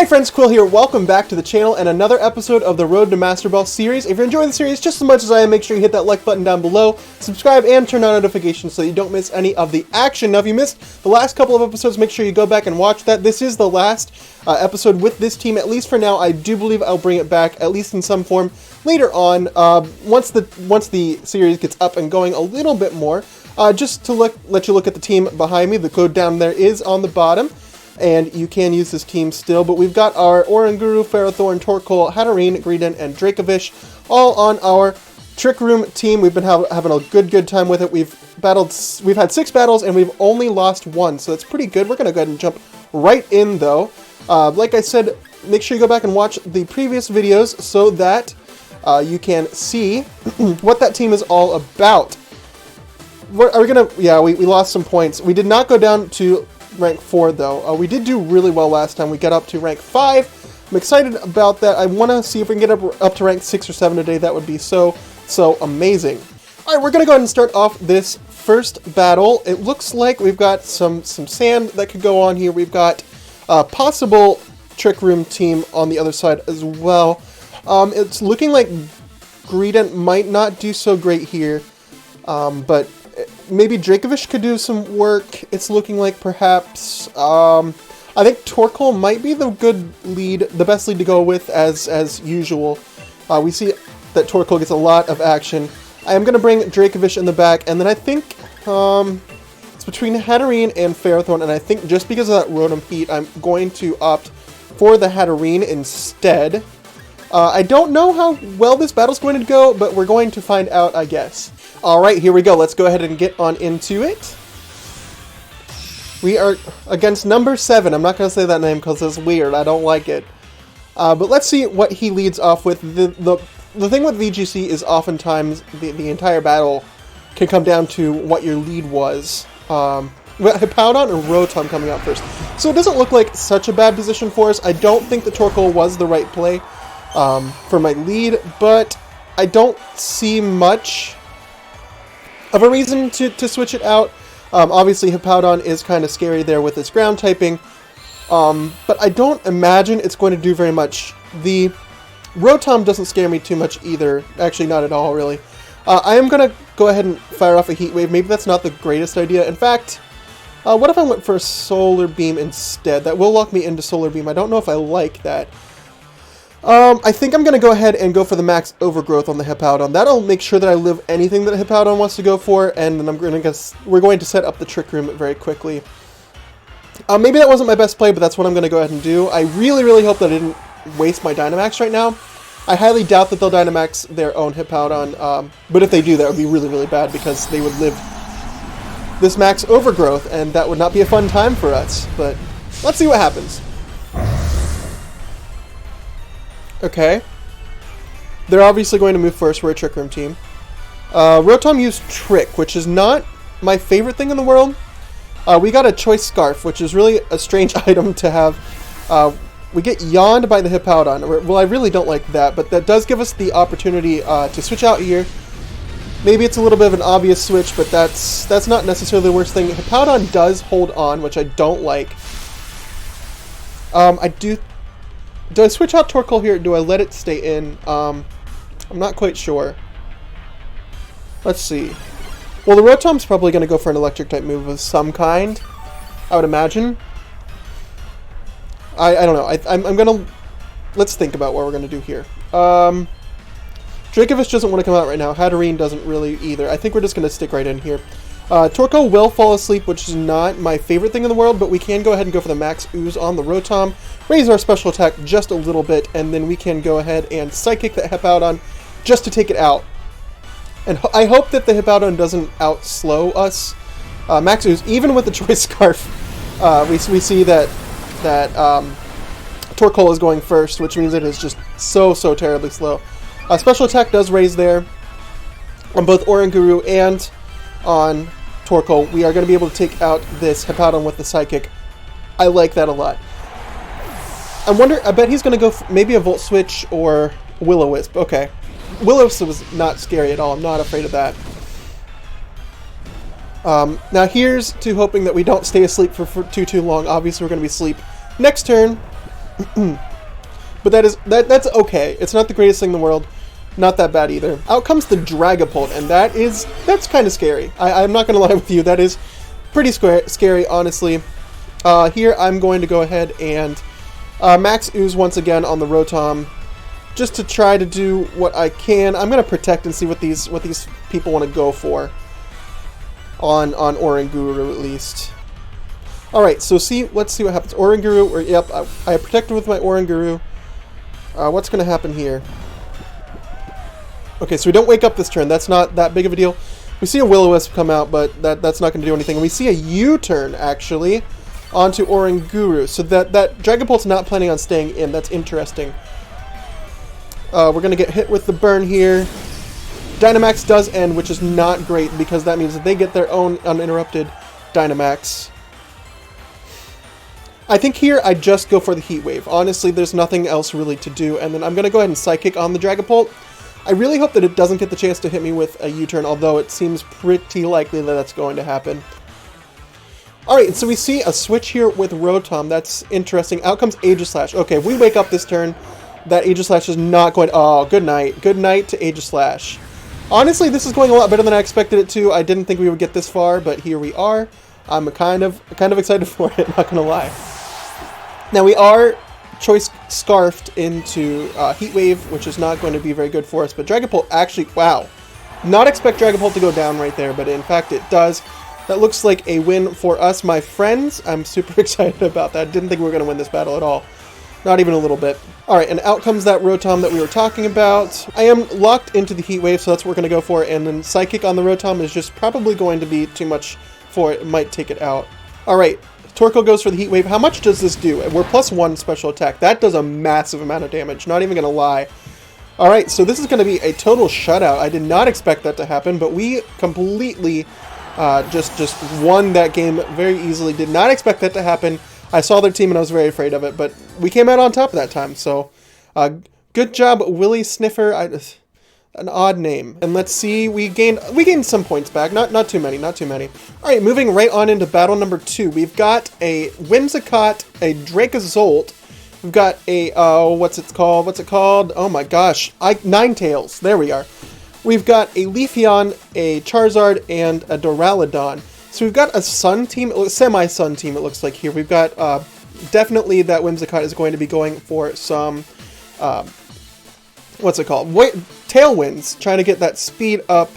Hi friends, Quill here. Welcome back to the channel and another episode of the Road to Master Ball series. If you're enjoying the series just as much as I am, make sure you hit that like button down below, subscribe, and turn on notifications so you don't miss any of the action. Now, if you missed the last couple of episodes, make sure you go back and watch that. This is the last episode with this team, at least for now. I do believe I'll bring it back, at least in some form, later on, once the series gets up and going a little bit more. Just to let you look at the team behind me. The code down there is on the bottom, and you can use this team still, but we've got our Oranguru, Ferrothorn, Torkoal, Hatterene, Greedent, and Dracovish all on our Trick Room team. We've been having a good time with it. We've had 6 battles, and we've only lost 1, so that's pretty good. We're going to go ahead and jump right in, though. Like I said, make sure you go back and watch the previous videos so that you can see what that team is all about. We lost some points. We did not go down to rank 4 though. We did do really well last time. We got up to rank 5. I'm excited about that. I want to see if we can get up to rank 6 or 7 today. That would be so amazing. Alright, we're going to go ahead and start off this first battle. It looks like we've got some sand that could go on here. We've got a possible Trick Room team on the other side as well. It's looking like Greedent might not do so great here, but maybe Dracovish could do some work. It's looking like perhaps, I think Torkoal might be the best lead to go with as usual. We see that Torkoal gets a lot of action. I am going to bring Dracovish in the back, and then I think it's between Hatterene and Ferrothorn, and I think just because of that Rotom Heat, I'm going to opt for the Hatterene instead. I don't know how well this battle's going to go, but we're going to find out, I guess. Alright, here we go. Let's go ahead and get on into it. We are against number 7. I'm not going to say that name because it's weird. I don't like it. But let's see what he leads off with. The thing with VGC is oftentimes the entire battle can come down to what your lead was. Hippowdon or Rotom coming out first. So it doesn't look like such a bad position for us. I don't think the Torkoal was the right play for my lead, but I don't see much of a reason to switch it out. Obviously, Hippowdon is kind of scary there with its ground typing, but I don't imagine it's going to do very much. The Rotom doesn't scare me too much either. Actually, not at all, really. I am going to go ahead and fire off a Heat Wave. Maybe that's not the greatest idea. In fact, what if I went for a Solar Beam instead? That will lock me into Solar Beam. I don't know if I like that. I think I'm going to go ahead and go for the max overgrowth on the Hippowdon. That'll make sure that I live anything that Hippowdon wants to go for, and then we're going to set up the Trick Room very quickly. Maybe that wasn't my best play, but that's what I'm going to go ahead and do. I really hope that I didn't waste my Dynamax right now. I highly doubt that they'll Dynamax their own Hippowdon, but if they do, that would be really bad because they would live this max overgrowth, and that would not be a fun time for us. But let's see what happens. Okay. They're obviously going to move first. We're a Trick Room team. Rotom used Trick, which is not my favorite thing in the world. We got a Choice Scarf, which is really a strange item to have. We get yawned by the Hippowdon. Well, I really don't like that, but that does give us the opportunity to switch out here. Maybe it's a little bit of an obvious switch, but that's not necessarily the worst thing. Hippowdon does hold on, which I don't like. Do I switch out Torkoal here, or do I let it stay in? I'm not quite sure. Let's see. Well, the Rotom's probably going to go for an Electric-type move of some kind, I would imagine. I don't know. I'm going to... Let's think about what we're going to do here. Dracovish doesn't want to come out right now. Hatterene doesn't really either. I think we're just going to stick right in here. Torkoal will fall asleep, which is not my favorite thing in the world, but we can go ahead and go for the Max Ooze on the Rotom, raise our special attack just a little bit, and then we can go ahead and Psychic that Hippowdon just to take it out. And I hope that the Hippowdon doesn't out-slow us. Max Ooze, even with the Choice Scarf, we see that Torkoal is going first, which means it is just so terribly slow. Special attack does raise there on both Oranguru and on Torkoal. We are going to be able to take out this Hippowdon with the Psychic. I like that a lot. I bet he's going to go maybe a Volt Switch or Will-O-Wisp. Okay. Will-O-Wisp was not scary at all. I'm not afraid of that. Now here's to hoping that we don't stay asleep for too long. Obviously we're going to be asleep next turn. But that's okay. It's not the greatest thing in the world. Not that bad either. Out comes the Dragapult, and that's kind of scary. I'm not going to lie with you. That is pretty scary, honestly. Here I'm going to go ahead and Max Ooze once again on the Rotom, just to try to do what I can. I'm going to protect and see what these people want to go for on Oranguru at least. All right, so let's see what happens. Oranguru, or yep, I protected with my Oranguru. What's going to happen here? Okay, so we don't wake up this turn. That's not that big of a deal. We see a Will-O-Wisp come out, but that's not going to do anything. And we see a U-turn, actually, onto Oranguru. So that Dragapult's not planning on staying in. That's interesting. We're going to get hit with the burn here. Dynamax does end, which is not great, because that means that they get their own uninterrupted Dynamax. I think here I just go for the Heat Wave. Honestly, there's nothing else really to do. And then I'm going to go ahead and Psychic on the Dragapult. I really hope that it doesn't get the chance to hit me with a U-turn, although it seems pretty likely that that's going to happen. Alright, so we see a switch here with Rotom. That's interesting. Out comes Aegislash. Okay, if we wake up this turn, that Aegislash is not going to... Oh, good night. Good night to Aegislash. Honestly, this is going a lot better than I expected it to. I didn't think we would get this far, but here we are. I'm kind of excited for it, not going to lie. Now, we are Choice Scarfed into Heat Wave, which is not going to be very good for us, but Dragapult actually, wow. Not expect Dragapult to go down right there, but in fact it does. That looks like a win for us, my friends. I'm super excited about that. Didn't think we were going to win this battle at all. Not even a little bit. Alright, and out comes that Rotom that we were talking about. I am locked into the Heat Wave, so that's what we're going to go for, and then Psychic on the Rotom is just probably going to be too much for it. It might take it out. Alright. Torkoal goes for the Heat Wave. How much does this do? We're +1 special attack. That does a massive amount of damage. Not even going to lie. Alright, so this is going to be a total shutout. I did not expect that to happen, but we completely just won that game very easily. Did not expect that to happen. I saw their team and I was very afraid of it, but we came out on top that time. So, good job, Willy Sniffer. An odd name. And let's see, we gained some points back. Not too many, not too many. Alright, moving right on into battle number 2. We've got a Whimsicott, a Dracozolt. We've got a, what's it called? Oh my gosh. Ninetales. There we are. We've got a Leafeon, a Charizard, and a Duraludon. So we've got a Sun team, semi-Sun team it looks like here. We've got, definitely that Whimsicott is going to be going for some, what's it called? Tailwinds, trying to get that speed up.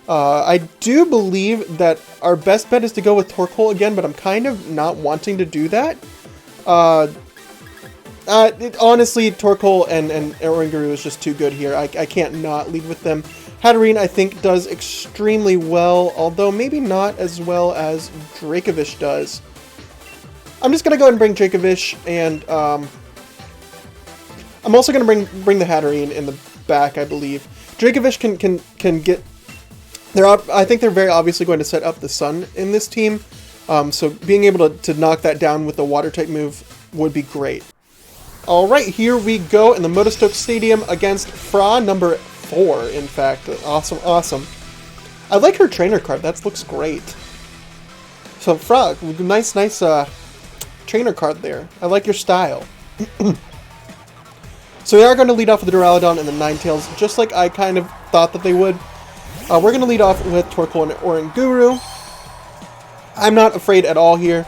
I do believe that our best bet is to go with Torkoal again, but I'm kind of not wanting to do that. Honestly, Torkoal and Oranguru is just too good here. I can't not lead with them. Hatterene, I think, does extremely well, although maybe not as well as Dracovish does. I'm just going to go ahead and bring Dracovish, and I'm also going to bring the Hatterene in the back, I believe. Dracovish can get... I think they're very obviously going to set up the Sun in this team, so being able to knock that down with the Water-type move would be great. Alright, here we go in the Motostoke Stadium against Fra number 4, in fact. Awesome, awesome. I like her trainer card. That looks great. So, Fra, nice trainer card there. I like your style. So they are going to lead off with the Duraludon and the Ninetales, just like I kind of thought that they would. We're going to lead off with Torkoal and Oranguru. I'm not afraid at all here.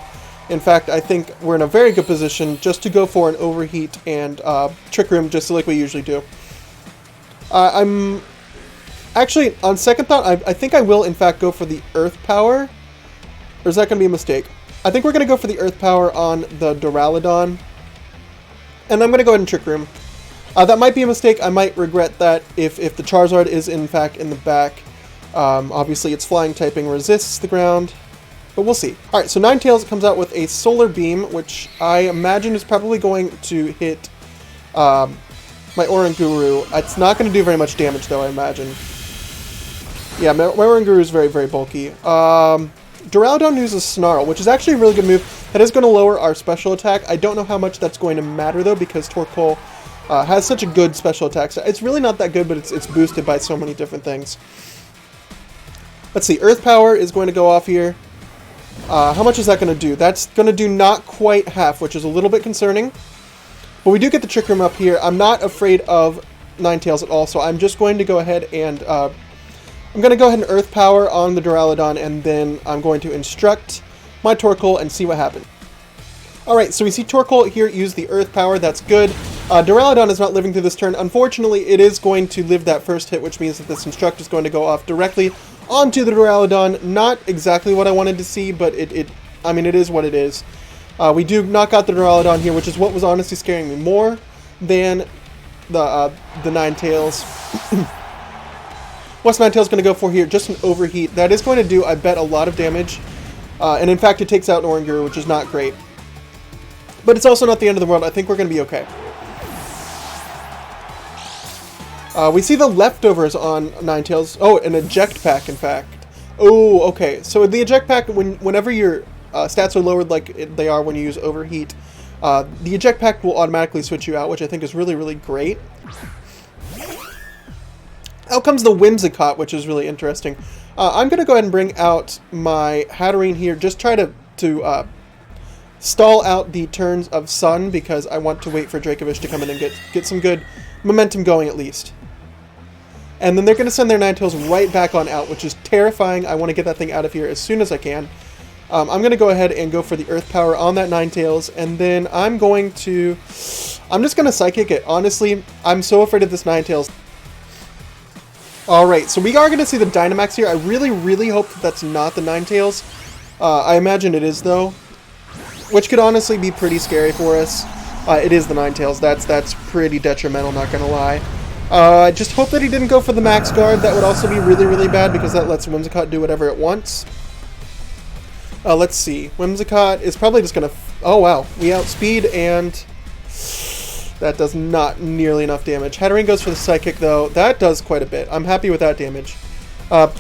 In fact, I think we're in a very good position just to go for an Overheat and Trick Room, just like we usually do. I'm... Actually, on second thought, I think I will, in fact, go for the Earth Power. Or is that going to be a mistake? I think we're going to go for the Earth Power on the Duraludon. And I'm going to go ahead and Trick Room. That might be a mistake. I might regret that if the Charizard is, in fact, in the back. Obviously, its flying typing resists the ground. But we'll see. Alright, so Ninetales comes out with a Solar Beam, which I imagine is probably going to hit my Oranguru. It's not going to do very much damage, though, I imagine. Yeah, my Oranguru is very, very bulky. Duraludon uses Snarl, which is actually a really good move. That is going to lower our special attack. I don't know how much that's going to matter, though, because Torkoal has such a good special attack. So it's really not that good, but it's boosted by so many different things. Let's see. Earth Power is going to go off here. How much is that going to do? That's going to do not quite half, which is a little bit concerning. But we do get the Trick Room up here. I'm not afraid of Ninetales at all, so I'm just going to go ahead and Earth Power on the Duraludon, and then I'm going to instruct my Torkoal and see what happens. Alright, so we see Torkoal here use the Earth Power. That's good. Duraludon is not living through this turn. Unfortunately, it is going to live that first hit, which means that this Instruct is going to go off directly onto the Duraludon. Not exactly what I wanted to see, but it is what it is. We do knock out the Duraludon here, which is what was honestly scaring me more than the Ninetales. What's Ninetales going to go for here? Just an Overheat. That is going to do, I bet, a lot of damage. And in fact, it takes out Oranguru, which is not great. But it's also not the end of the world. I think we're going to be okay. We see the leftovers on Ninetales. Oh, an Eject Pack, in fact. Oh, okay. So the Eject Pack, whenever your stats are lowered like they are when you use Overheat, the Eject Pack will automatically switch you out, which I think is really, really great. Out comes the Whimsicott, which is really interesting. I'm going to go ahead and bring out my Hatterene here. Just try to stall out the turns of Sun, because I want to wait for Dracovish to come in and get some good momentum going at least. And then they're going to send their Ninetales right back on out, which is terrifying. I want to get that thing out of here as soon as I can. I'm going to go ahead and go for the Earth Power on that Ninetales, and then I'm just going to Psychic it. Honestly, I'm so afraid of this Ninetales. Alright, so we are going to see the Dynamax here. I really, really hope that that's not the Ninetales. I imagine it is, though, which could honestly be pretty scary for us. It is the Ninetales. That's pretty detrimental, not going to lie. I just hope that he didn't go for the Max Guard. That would also be really, really bad, because that lets Whimsicott do whatever it wants. Let's see. Whimsicott is probably just going to... Oh, wow. We outspeed, and that does not nearly enough damage. Hatterene goes for the Psychic, though. That does quite a bit. I'm happy with that damage.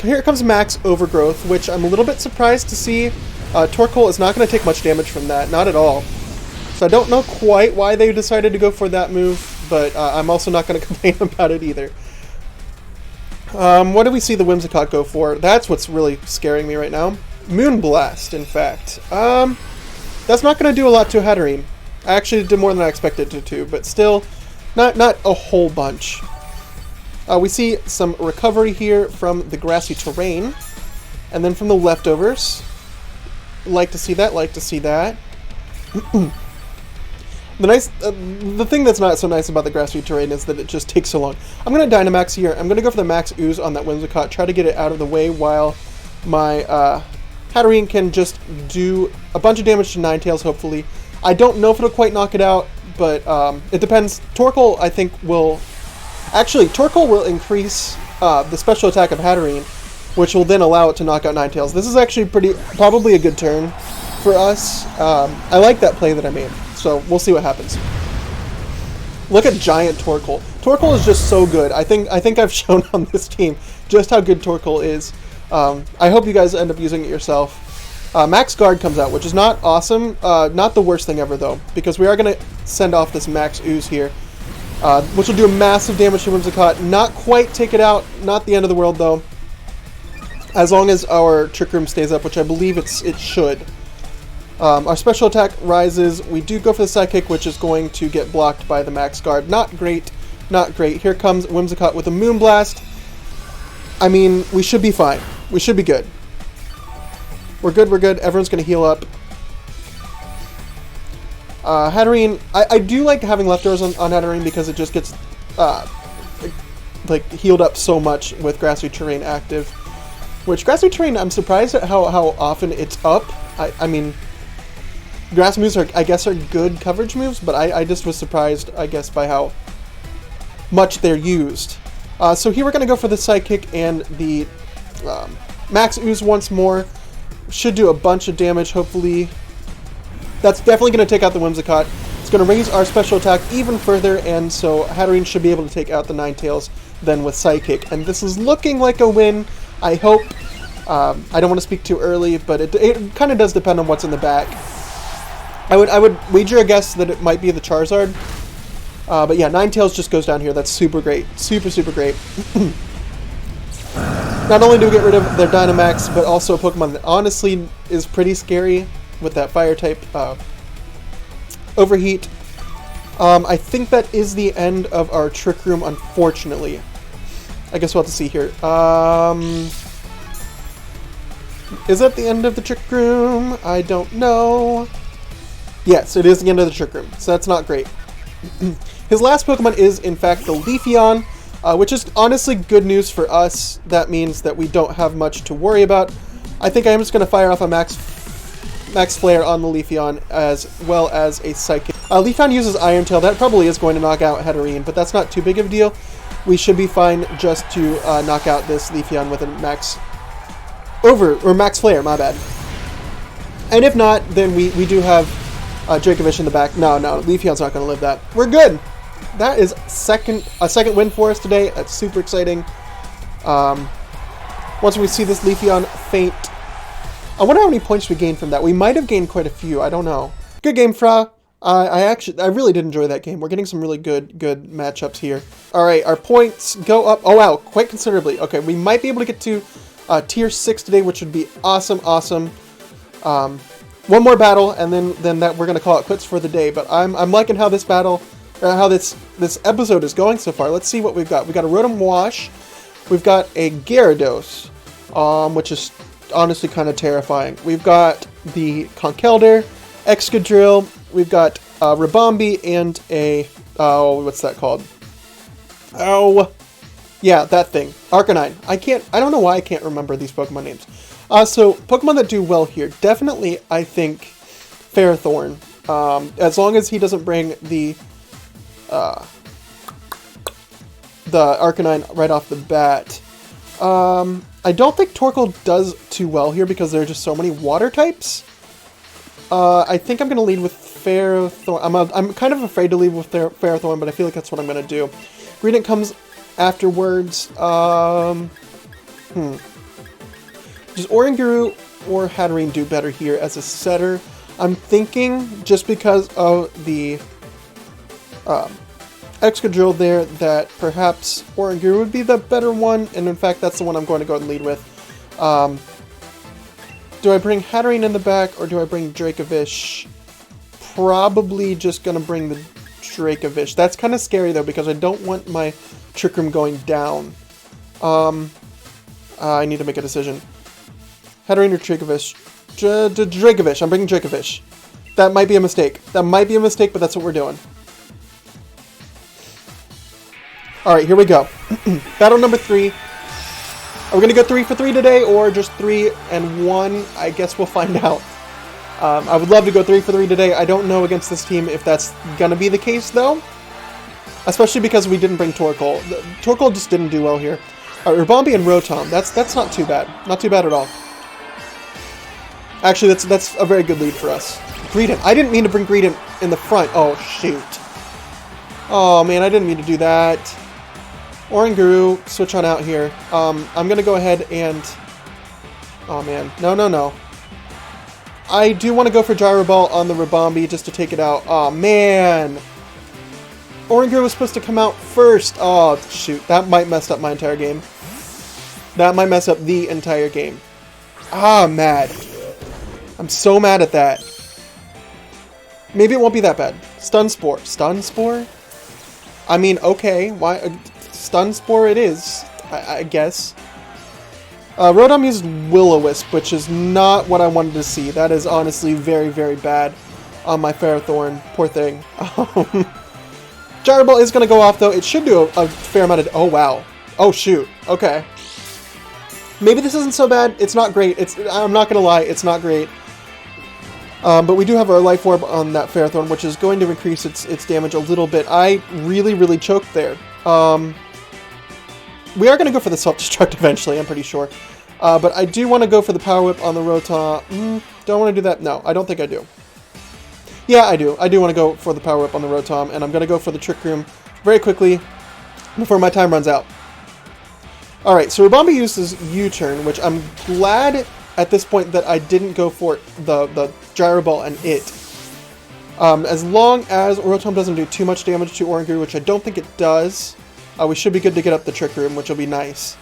Here comes Max Overgrowth, which I'm a little bit surprised to see. Torkoal is not going to take much damage from that. Not at all. So I don't know quite why they decided to go for that move, but I'm also not going to complain about it either. What do we see the Whimsicott go for? That's what's really scaring me right now. Moonblast, in fact. That's not going to do a lot to Hatterene. I actually did more than I expected it to, but still, not a whole bunch. We see some recovery here from the grassy terrain, and then from the leftovers. Like to see that, like to see that. The thing that's not so nice about the grassy terrain is that it just takes so long. I'm going to Dynamax here. I'm going to go for the Max Ooze on that Whimsicott, try to get it out of the way while my Hatterene can just do a bunch of damage to Ninetales, hopefully. I don't know if it'll quite knock it out, but it depends. Torkoal, I think, will... Actually, Torkoal will increase the special attack of Hatterene, which will then allow it to knock out Ninetales. This is actually probably a good turn for us. I like that play that I made, so we'll see what happens. Look at giant Torkoal. Torkoal is just so good. I think I've shown on this team just how good Torkoal is. I hope you guys end up using it yourself. Max Guard comes out, which is not awesome. Not the worst thing ever, though, because we are going to send off this Max Ooze here, which will do massive damage to Whimsicott. Not quite take it out. Not the end of the world, though, as long as our Trick Room stays up, which I believe it should. Our special attack rises. We do go for the Psychic, which is going to get blocked by the Max Guard. Not great. Not great. Here comes Whimsicott with a Moonblast. I mean, we should be fine. We should be good. We're good, we're good. Everyone's going to heal up. Hatterene, I do like having leftovers on Hatterene because it just gets like healed up so much with Grassy Terrain active. Which, Grassy Terrain, I'm surprised at how often it's up. I mean, Grass moves, I guess, are good coverage moves, but I just was surprised, I guess, by how much they're used. So here we're going to go for the Psychic and the Max Ooze once more. Should do a bunch of damage, hopefully. That's definitely going to take out the Whimsicott. It's going to raise our special attack even further, and so Hatterene should be able to take out the Ninetales then with Psychic. And this is looking like a win, I hope. I don't want to speak too early, but it kind of does depend on what's in the back. I would wager a guess that it might be the Charizard. But yeah, Ninetales just goes down here. That's super great. Super, super great. Not only do we get rid of their Dynamax, but also a Pokemon that honestly is pretty scary with that Fire-type Overheat. I think that is the end of our Trick Room, unfortunately. I guess we'll have to see here. Is that the end of the Trick Room? I don't know. Yes, it is the end of the Trick Room, so that's not great. His last Pokemon is, in fact, the Leafeon, which is honestly good news for us. That means that we don't have much to worry about. I think I am just going to fire off a Max Flare on the Leafeon, as well as a Psychic. Leafeon uses Iron Tail. That probably is going to knock out Hatterene, but that's not too big of a deal. We should be fine just to knock out this Leafeon with a Max Flare, my bad. And if not, then we do have Dracovish in the back. No, Leafeon's not going to live that. We're good. That is a second win for us today. That's super exciting. Once we see this Leafeon faint, I wonder how many points we gained from that. We might have gained quite a few. I don't know. Good game, Fra. I really did enjoy that game. We're getting some really good matchups here. All right, our points go up. Oh wow, quite considerably. Okay, we might be able to get to tier 6 today, which would be awesome. One more battle, and then that we're gonna call it quits for the day. But I'm liking how this battle, how this episode is going so far. Let's see what we've got. We got a Rotom Wash. We've got a Gyarados, which is honestly kind of terrifying. We've got the Conkeldurr, Excadrill. We've got Ribombee and a what's that called? Oh, yeah, that thing. Arcanine. I don't know why I can't remember these Pokemon names. So Pokemon that do well here, definitely I think Ferrothorn. As long as he doesn't bring the Arcanine right off the bat. I don't think Torkoal does too well here because there are just so many water types. I think I'm going to lead with Ferrothorn. I'm kind of afraid to lead with Ferrothorn, but I feel like that's what I'm going to do. Greedent comes afterwards. Does Oranguru or Hatterene do better here as a setter? I'm thinking, just because of the Excadrill there, that perhaps Oranguru would be the better one, and in fact that's the one I'm going to go ahead and lead with. Do I bring Hatterene in the back, or do I bring Dracovish? Probably just going to bring the Dracovish. That's kind of scary though, because I don't want my Trick Room going down. I need to make a decision. Hatterene or Dracovish? Dracovish. I'm bringing Dracovish. That might be a mistake. That might be a mistake, but that's what we're doing. Alright, here we go. Battle number 3. Are we going to go 3 for 3 today, or just 3 and 1? I guess we'll find out. I would love to go 3 for 3 today. I don't know against this team if that's going to be the case, though. Especially because we didn't bring Torkoal. Torkoal just didn't do well here. Ribombee and Rotom. That's not too bad. Not too bad at all. Actually, that's a very good lead for us. Greedent. I didn't mean to bring Greedent in the front. Oh, shoot. Oh, man, I didn't mean to do that. Oranguru, switch on out here. I'm going to go ahead and... Oh, man. No. I do want to go for Gyro Ball on the Ribombee just to take it out. Oh, man. Oranguru was supposed to come out first. Oh, shoot. That might mess up my entire game. That might mess up the entire game. Ah, I'm mad. I'm so mad at that. Maybe it won't be that bad. Stun Spore. Stun Spore? I mean, okay. Why? Stun Spore it is, I guess. Rotom used Will-O-Wisp, which is not what I wanted to see. That is honestly very, very bad on my Ferrothorn. Poor thing. Gyro Ball is going to go off, though. It should do a fair amount of... Oh, wow. Oh, shoot. Okay. Maybe this isn't so bad. It's not great. I'm not going to lie. It's not great. But we do have our Life Orb on that Ferrothorn, which is going to increase its damage a little bit. I really, really choked there. We are going to go for the Self-Destruct eventually, I'm pretty sure. But I do want to go for the Power Whip on the Rotom. Do I want to do that? No, I don't think I do. Yeah, I do. I do want to go for the Power Whip on the Rotom, and I'm going to go for the Trick Room very quickly before my time runs out. Alright, so Ribombee uses U-Turn, which I'm glad at this point that I didn't go for the Gyro Ball and it. As long as Rotom doesn't do too much damage to Oranguru, which I don't think it does, we should be good to get up the Trick Room, which will be nice.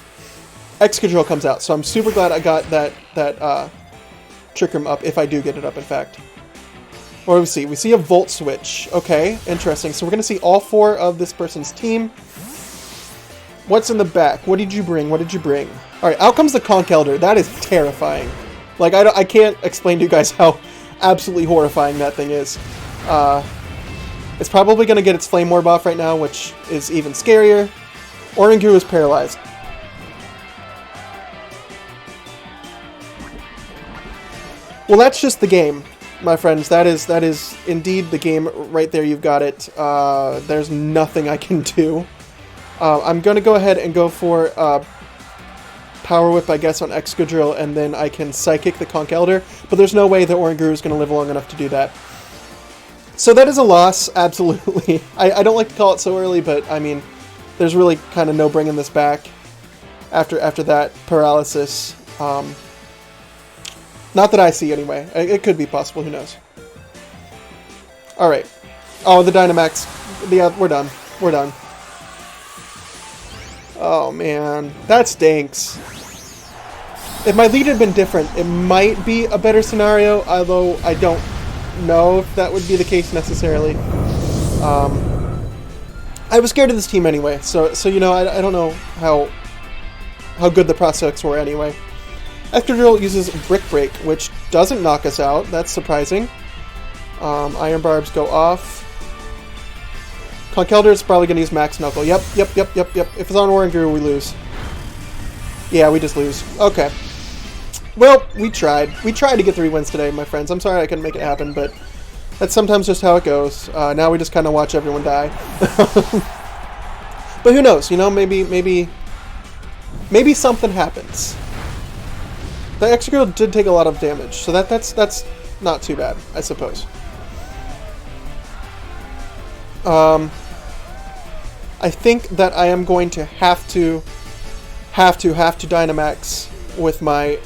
Excadrill comes out, so I'm super glad I got that Trick Room up, if I do get it up, in fact. What do we see? We see a Volt Switch. Okay, interesting. So we're going to see all 4 of this person's team. What's in the back? What did you bring? What did you bring? Alright, out comes the Conch Elder. That is terrifying. Like, I can't explain to you guys how absolutely horrifying that thing is. It's probably going to get its Flame Orb off right now, which is even scarier. Oranguru is paralyzed. Well, that's just the game, my friends. That is indeed the game right there. You've got it. There's nothing I can do. I'm going to go ahead and go for Power Whip, I guess, on Excadrill, and then I can Psychic the Conch Elder, but there's no way that Oranguru is going to live long enough to do that. So that is a loss, absolutely. I don't like to call it so early, but, I mean, there's really kind of no bringing this back after that paralysis. Not that I see, anyway. It could be possible, who knows. Alright. Oh, the Dynamax. Yeah, we're done. We're done. Oh, man. That stinks. If my lead had been different, it might be a better scenario, although I don't know if that would be the case necessarily. I was scared of this team anyway, so you know, I don't know how good the prospects were anyway. Excadrill uses Brick Break, which doesn't knock us out. That's surprising. Iron Barbs go off. Conch Elder is probably going to use Max Knuckle. Yep. If it's on Oranguru, we lose. Yeah, we just lose. Okay. Well, we tried. We tried to get 3 wins today, my friends. I'm sorry I couldn't make it happen, but that's sometimes just how it goes. Now we just kind of watch everyone die. But who knows? You know, maybe something happens. The Excadrill did take a lot of damage, so that's not too bad, I suppose. I think that I am going to have to Dynamax with my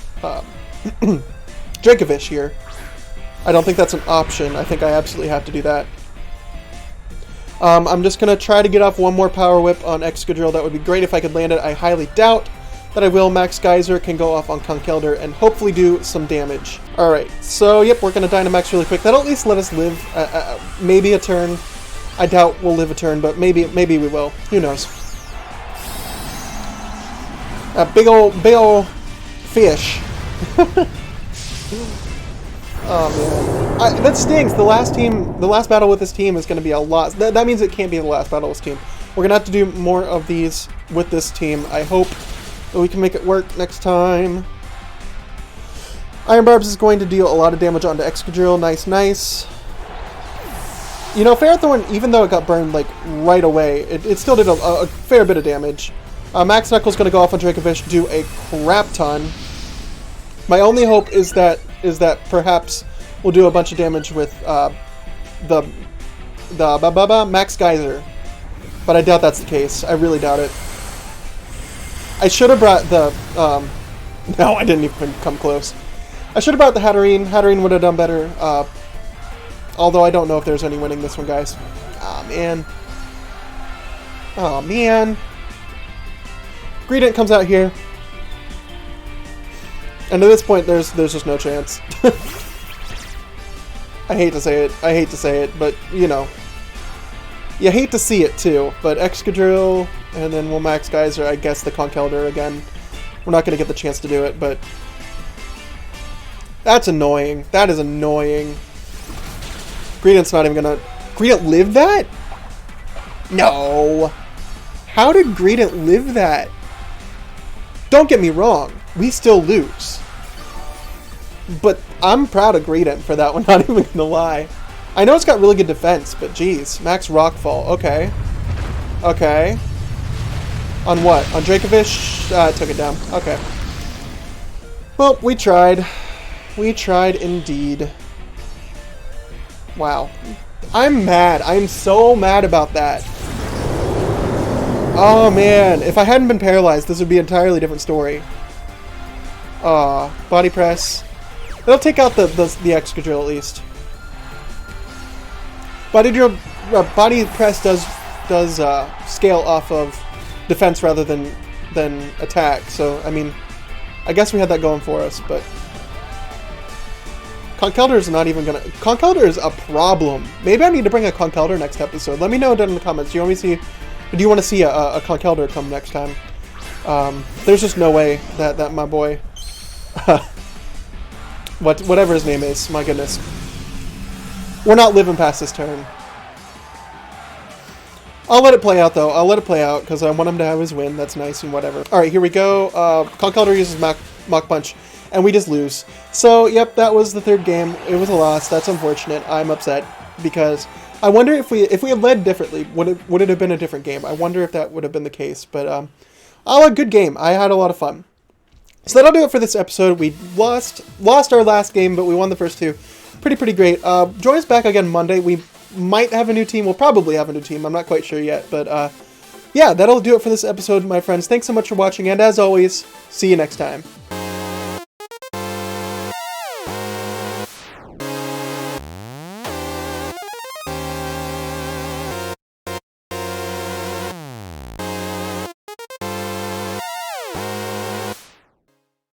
Dracovish here. I don't think that's an option. I think I absolutely have to do that. I'm just going to try to get off one more Power Whip on Excadrill. That would be great if I could land it. I highly doubt that I will. Max Geyser can go off on Conch Elder and hopefully do some damage. Alright, so yep, we're going to Dynamax really quick. That'll at least let us live maybe a turn. I doubt we'll live a turn, but maybe we will. Who knows? A big ol' fish. Oh man, that stings. The last battle with this team is going to be a lot. That means it can't be the last battle with this team. We're going to have to do more of these with this team. I hope that we can make it work next time. Iron Barbs is going to deal a lot of damage onto Excadrill. Nice. You know, Ferrothorn, even though it got burned like right away, it still did a fair bit of damage. Max Knuckle's going to go off on Dracovish, do a crap ton. My only hope is that perhaps we'll do a bunch of damage with the Max Geyser, but I doubt that's the case. I really doubt it. I should have brought the no, I didn't even come close. I should have brought the Hatterene. Hatterene would have done better. Although I don't know if there's any winning this one, guys. Aw, man. Aw, man. Greedent comes out here. And at this point, there's just no chance. I hate to say it, but, you know. You hate to see it, too. But Excadrill, and then we'll Max Geyser, I guess the Conch Elder again. We're not going to get the chance to do it, but... That's annoying. That is annoying. Greedent's not even going to... Greedent live that? No. How did Greedent live that? Don't get me wrong. We still lose. But I'm proud of Greedent for that one, not even gonna lie. I know it's got really good defense, but geez. Max Rockfall. Okay. Okay. On what? On Dracovish? Took it down. Okay. Well, we tried. We tried indeed. Wow. I'm mad. I'm so mad about that. Oh man, if I hadn't been paralyzed, this would be an entirely different story. Body press. It'll take out the Excadrill at least. Body press does scale off of defense rather than attack. So I mean, I guess we had that going for us. But Conkeldurr is not even gonna... Conkeldurr is a problem. Maybe I need to bring a Conkeldurr next episode. Let me know down in the comments. Do you want to see a Conkeldurr come next time? There's just no way that my boy... whatever his name is. My goodness. We're not living past this turn. I'll let it play out, though. I'll let it play out, because I want him to have his win. That's nice and whatever. Alright, here we go. Conkeldurr uses Mach Punch, and we just lose. So, yep, that was the third game. It was a loss. That's unfortunate. I'm upset, because I wonder if we had led differently, would it have been a different game? I wonder if that would have been the case. But, a good game. I had a lot of fun. So that'll do it for this episode. We lost our last game, but we won the first two. Pretty great. Join us back again Monday. We might have a new team. We'll probably have a new team. I'm not quite sure yet. But, yeah, that'll do it for this episode, my friends. Thanks so much for watching. And as always, see you next time.